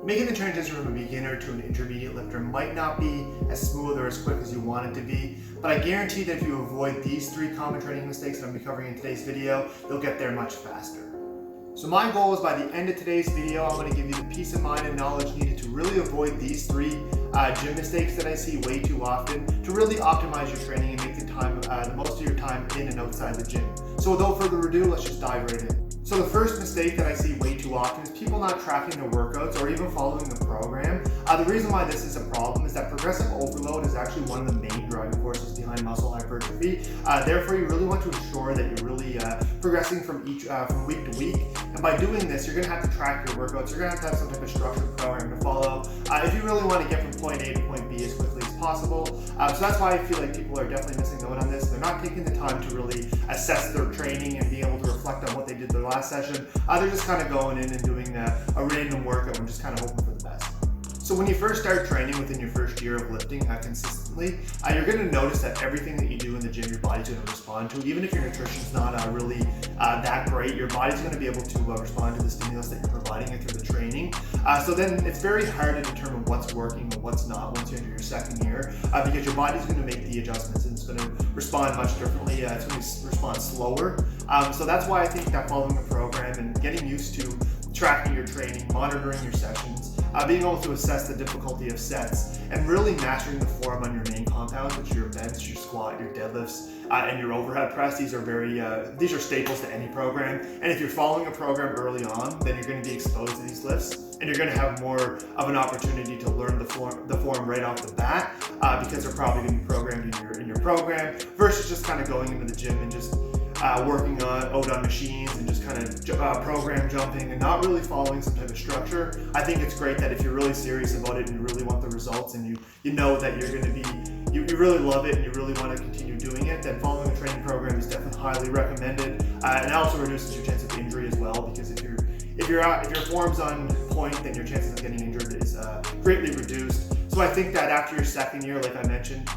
Making the transition from a beginner to an intermediate lifter might not be as smooth or as quick as you want it to be, but I guarantee that if you avoid these 3 common training mistakes that I'm going to be covering in today's video, you'll get there much faster. So my goal is by the end of today's video, I'm going to give you the peace of mind and knowledge needed to really avoid these 3 gym mistakes that I see way too often, to really optimize your training and make the most of your time in and outside the gym. So without further ado, let's just dive right in. So the first mistake that I see way too often is people not tracking their workouts or even following the program. The reason why this is a problem is that progressive overload is actually one of the main driving forces behind muscle hypertrophy. Therefore, you really want to ensure that you're really progressing from week to week. And by doing this, you're going to have to track your workouts. You're going to have some type of structured program to follow if you really want to get from point A to point B as quickly as possible. So that's why I feel like people are definitely missing out on this. They're not taking the time to really assess their training and being able to reflect on what they did their last session. They're just kind of going in and doing a random workout and just kind of hoping for the best. So when you first start training within your first year of lifting consistently, you're going to notice that everything that you do in the gym, your body's going to respond to. Even if your nutrition's not really that great, your body's going to be able to respond to the stimulus that you're providing it through the training. So then it's very hard to determine what's working and what's not once you enter your second year, because your body's going to make the adjustments and it's going to respond much differently. It's going to respond slower. So that's why I think that following the program and getting used to tracking your training, monitoring your sessions, being able to assess the difficulty of sets, and really mastering the form on your main compounds, which are your bench, your squat, your deadlifts, and your overhead press. These are staples to any program. And if you're following a program early on, then you're going to be exposed to these lifts, and you're going to have more of an opportunity to learn the form right off the bat, because they're probably going to be programmed in your program, versus just kind of going into the gym and just working out on machines and just kind of program jumping and not really following some type of structure. I think it's great that if you're really serious about it and you really want the results and you know that you're going to be, you really love it and you really want to continue doing it, then following a training program is definitely highly recommended. And it also reduces your chance of injury as well, because if your form's on point, then your chances of getting injured is greatly reduced. So I think that after your second year, like I mentioned,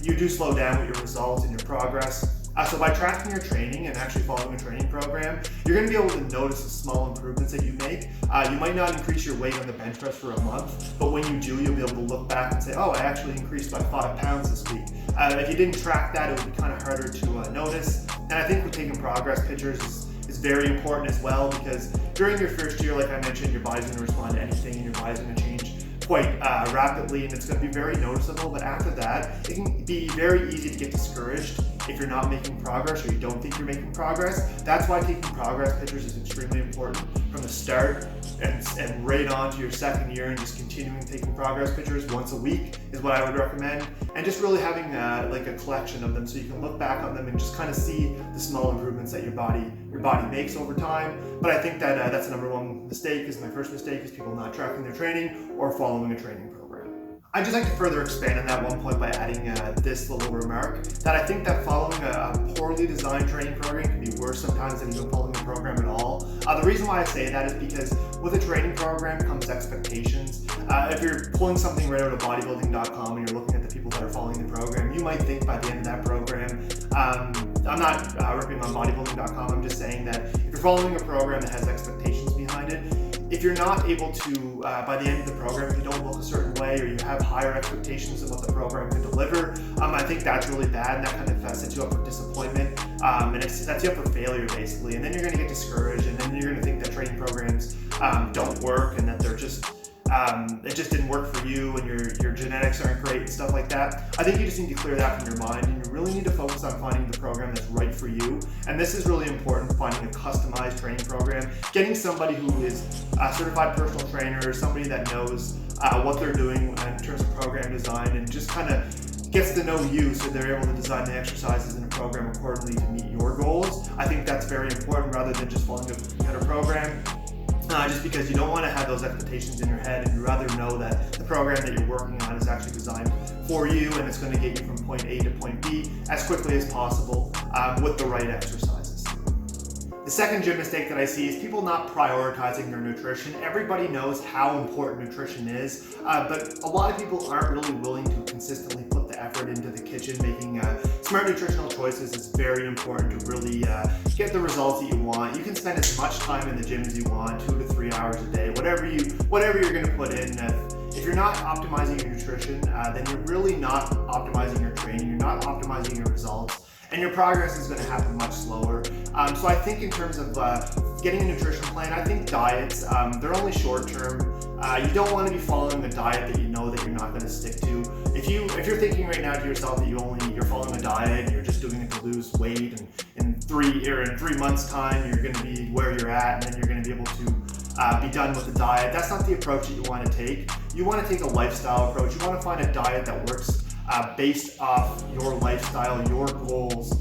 you do slow down with your results and your progress. So by tracking your training and actually following a training program, you're going to be able to notice the small improvements that you make. You might not increase your weight on the bench press for a month, but when you do, you'll be able to look back and say, oh, I actually increased by 5 pounds this week. If you didn't track that, it would be kind of harder to notice. And I think with taking progress pictures is very important as well, because during your first year, like I mentioned, your body's going to respond to anything and your body's going to change quite rapidly, and it's going to be very noticeable. But after that, it can be very easy to get discouraged if you're not making progress or you don't think you're making progress. That's why taking progress pictures is extremely important from the start and right on to your second year, and just continuing taking progress pictures once a week is what I would recommend, and just really having like a collection of them so you can look back on them and just kind of see the small improvements that your body makes over time. But I think that that's the number one mistake. My first mistake is people not tracking their training or following a training program. I'd just like to further expand on that one point by adding this little remark, that I think that following a poorly designed training program can be worse sometimes than even following a program at all. The reason why I say that is because with a training program comes expectations. If you're pulling something right out of bodybuilding.com and you're looking at the people that are following the program, you might think by the end of that program, I'm not ripping on bodybuilding.com, I'm just saying that if you're following a program that has expectations behind it, if you're not able to, by the end of the program, if you don't look a certain way or you have higher expectations of what the program can deliver, I think that's really bad, and that kind of sets you up for disappointment, and it sets you up for failure basically. And then you're going to get discouraged, and then you're going to think that training programs don't work and that they're just it just didn't work for you and your genetics aren't great and stuff like that. I think you just need to clear that from your mind, and you really need to focus on finding the program that's right for you. And this is really important, finding a customized training program, getting somebody who is a certified personal trainer, somebody that knows what they're doing in terms of program design, and just kind of gets to know you so they're able to design the exercises in a program accordingly to meet your goals. I think that's very important, rather than just following a cookie-cutter program. Just because you don't want to have those expectations in your head, and you'd rather know that the program that you're working on is actually designed for you and it's going to get you from point A to point B as quickly as possible with the right exercises. The second gym mistake that I see is people not prioritizing their nutrition. Everybody knows how important nutrition is, but a lot of people aren't really willing to consistently put the the effort into the kitchen. Making smart nutritional choices is very important to really get the results that you want. You can spend as much time in the gym as you want, 2 to 3 hours a day, whatever you're going to put in. If you're not optimizing your nutrition, then you're really not optimizing your training, you're not optimizing your results, and your progress is going to happen much slower. So I think in terms of getting a nutrition plan, I think diets, they're only short term. You don't want to be following a diet that you know that you're not going to stick to. If you're thinking right now to yourself that you're following a diet and you're just doing it to lose weight, and in 3 months time you're going to be where you're at, and then you're going to be able to be done with the diet. That's not the approach that you want to take. You want to take a lifestyle approach. You want to find a diet that works based off your lifestyle, your goals,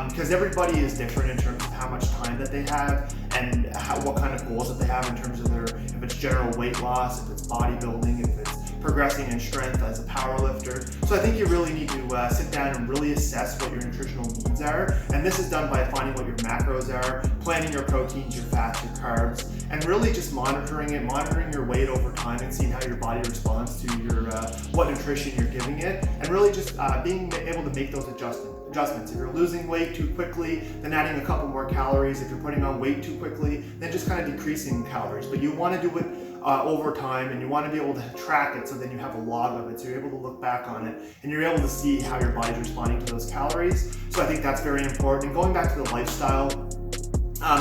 because everybody is different in terms of how much time that they have and what kind of goals that they have in terms of if it's general weight loss, if it's bodybuilding, if it's progressing in strength as a power lifter. So I think you really need to sit down and really assess what your nutritional needs are, and this is done by finding what your macros are, planning your proteins, your fats, your carbs, and really just monitoring your weight over time and seeing how your body responds to your what nutrition you're giving it, and really just being able to make those adjustments. If you're losing weight too quickly, then adding a couple more calories. If you're putting on weight too quickly, then just kind of decreasing calories. But you want to do it over time, and you want to be able to track it so then you have a log of it, so you're able to look back on it and you're able to see how your body's responding to those calories. So I think that's very important. And going back to the lifestyle,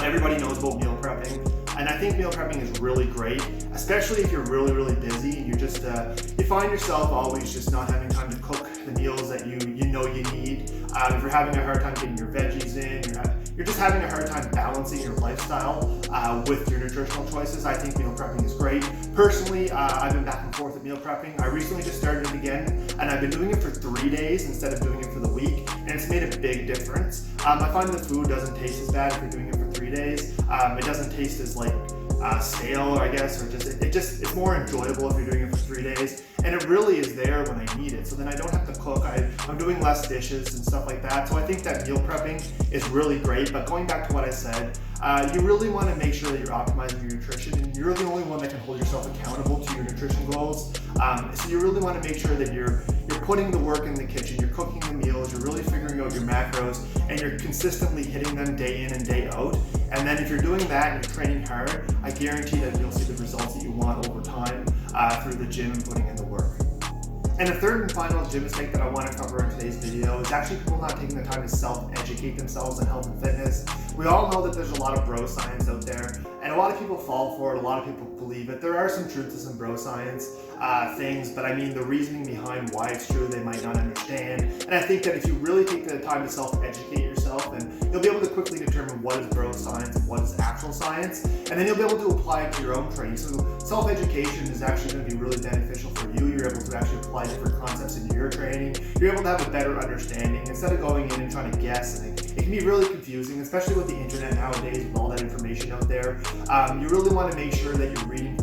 everybody knows about meal prepping. And I think meal prepping is really great, especially if you're really, really busy and you just you find yourself always just not having time to cook the meals that you know you need. If you're having a hard time getting your veggies in, you're just having a hard time balancing your lifestyle with your nutritional choices, I think meal prepping is great. Personally, I've been back and forth with meal prepping. I recently just started it again, and I've been doing it for 3 days instead of doing it for the week, and it's made a big difference. I find the food doesn't taste as bad if you're doing it for 3 days. It doesn't taste as stale, I guess, or it's more enjoyable if you're doing it for 3 days, and it really is there when I need it. So then I don't have to cook. I'm doing less dishes and stuff like that. So I think that meal prepping is really great. But going back to what I said, you really want to make sure that you're optimizing your nutrition, and you're the only one that can hold yourself accountable to your nutrition goals. So you really want to make sure that you're putting the work in the kitchen, you're cooking the meals, you're really figuring out your macros, and you're consistently hitting them day in and day out. And then if you're doing that and you're training hard, I guarantee that you'll see the results that you want over time through the gym and putting in the work. And the third and final gym mistake that I want to cover in today's video is actually people not taking the time to self-educate themselves on health and fitness. We all know that there's a lot of bro science out there, and a lot of people fall for it, a lot of people believe it. There are some truth to some bro science things, but I mean the reasoning behind why it's true they might not understand. And I think that if you really take the time to self-educate yourself, then you'll be able to quickly determine what is bro science and what is actual science, and then you'll be able to apply it to your own training. So self-education is actually going to be really beneficial for you. You're able to actually apply different concepts into your training. You're able to have a better understanding instead of going in and trying to guess. And it can be really confusing, especially with the internet nowadays with all that information out there. You really want to make sure that you're reading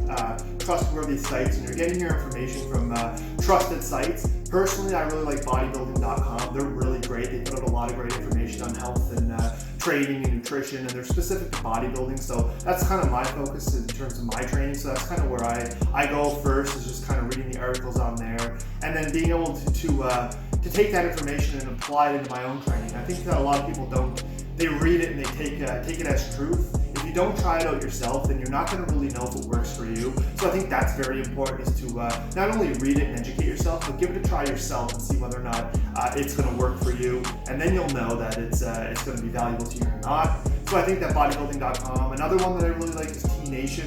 trustworthy sites and you're getting your information from trusted sites. Personally, I really like bodybuilding.com. They're really great. They put out a lot of great information on health and training and nutrition, and they're specific to bodybuilding. So that's kind of my focus in terms of my training. So that's kind of where I go first, is just kind of reading the articles on there, and then being able to take that information and apply it into my own training. I think that a lot of people don't. They read it and they take it as truth. If you don't try it out yourself, then you're not going to really know if it works for you. So I think that's very important, is to not only read it and educate yourself, but give it a try yourself and see whether or not it's going to work for you. And then you'll know that it's going to be valuable to you or not. So I think that bodybuilding.com. Another one that I really like is T-Nation.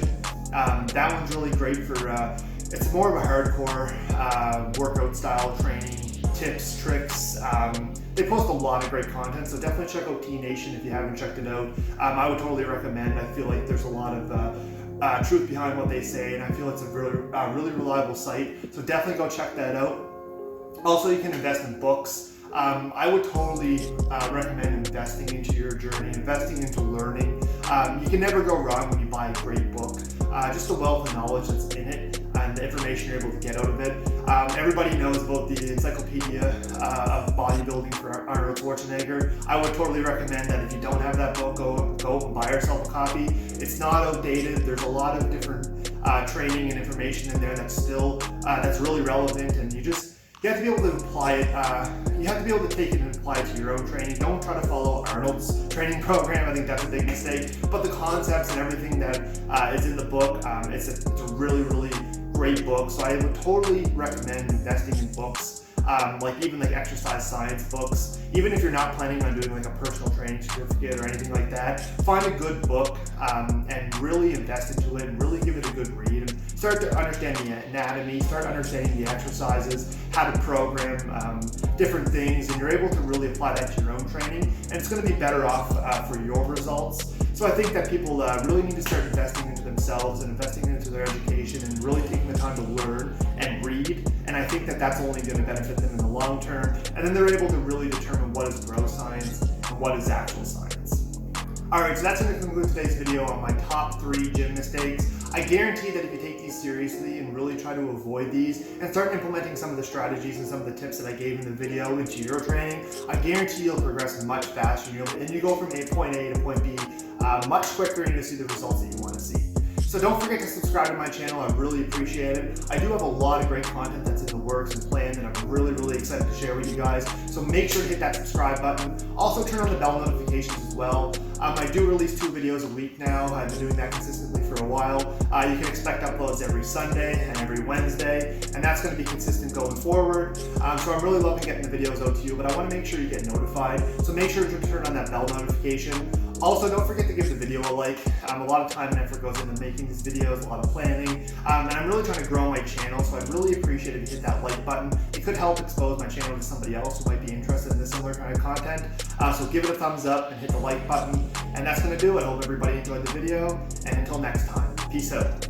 That one's really great for, it's more of a hardcore workout style training, tips, tricks. They post a lot of great content, so definitely check out T-Nation if you haven't checked it out. I would totally recommend. I feel like there's a lot of truth behind what they say, and I feel it's a really reliable site. So definitely go check that out. Also, you can invest in books. I would totally recommend investing into your journey, investing into learning. You can never go wrong when you buy a great book. Just the wealth of knowledge that's in it and the information you're able to get out of it. Everybody knows about the encyclopedia of bodybuilding for Arnold Schwarzenegger. I would totally recommend that if you don't have that book, go and buy yourself a copy. It's not outdated. There's a lot of different training and information in there that's still that's really relevant, and You have to be able to apply it. You have to be able to take it and apply it to your own training. Don't try to follow Arnold's training program. I think that's a big mistake. But the concepts and everything that is in the book, it's a really, really great book. So I would totally recommend investing in books. Even exercise science books. Even if you're not planning on doing like a personal training certificate or anything like that, find a good book and really invest into it and really give it a good read and start to understand the anatomy, start understanding the exercises, how to program different things, and you're able to really apply that to your own training, and it's going to be better off for your results. So I think that people really need to start investing into themselves and investing into their education and really taking the time to learn and read. And I think that that's only going to benefit them in the long term. And then they're able to really determine what is growth science and what is actual science. Alright, so that's going to conclude today's video on my top 3 gym mistakes. I guarantee that if you take these seriously and really try to avoid these and start implementing some of the strategies and some of the tips that I gave in the video into your training, I guarantee you'll progress much faster and you go from point A to point B much quicker, and you'll see the results that you want to see. So don't forget to subscribe to my channel. I really appreciate it. I do have a lot of great content that's in the works and planned that I'm really, really excited to share with you guys. So make sure to hit that subscribe button. Also turn on the bell notifications as well. I do release 2 videos a week now. I've been doing that consistently for a while. You can expect uploads every Sunday and every Wednesday, and that's going to be consistent going forward. So I'm really loving getting the videos out to you, but I want to make sure you get notified. So make sure to turn on that bell notification. Also, don't forget to give the video a like. A lot of time and effort goes into making these videos, a lot of planning, and I'm really trying to grow my channel, so I'd really appreciate it if you hit that like button. It could help expose my channel to somebody else who might be interested in this similar kind of content. So give it a thumbs up and hit the like button, and that's going to do it. I hope everybody enjoyed the video, and until next time, peace out.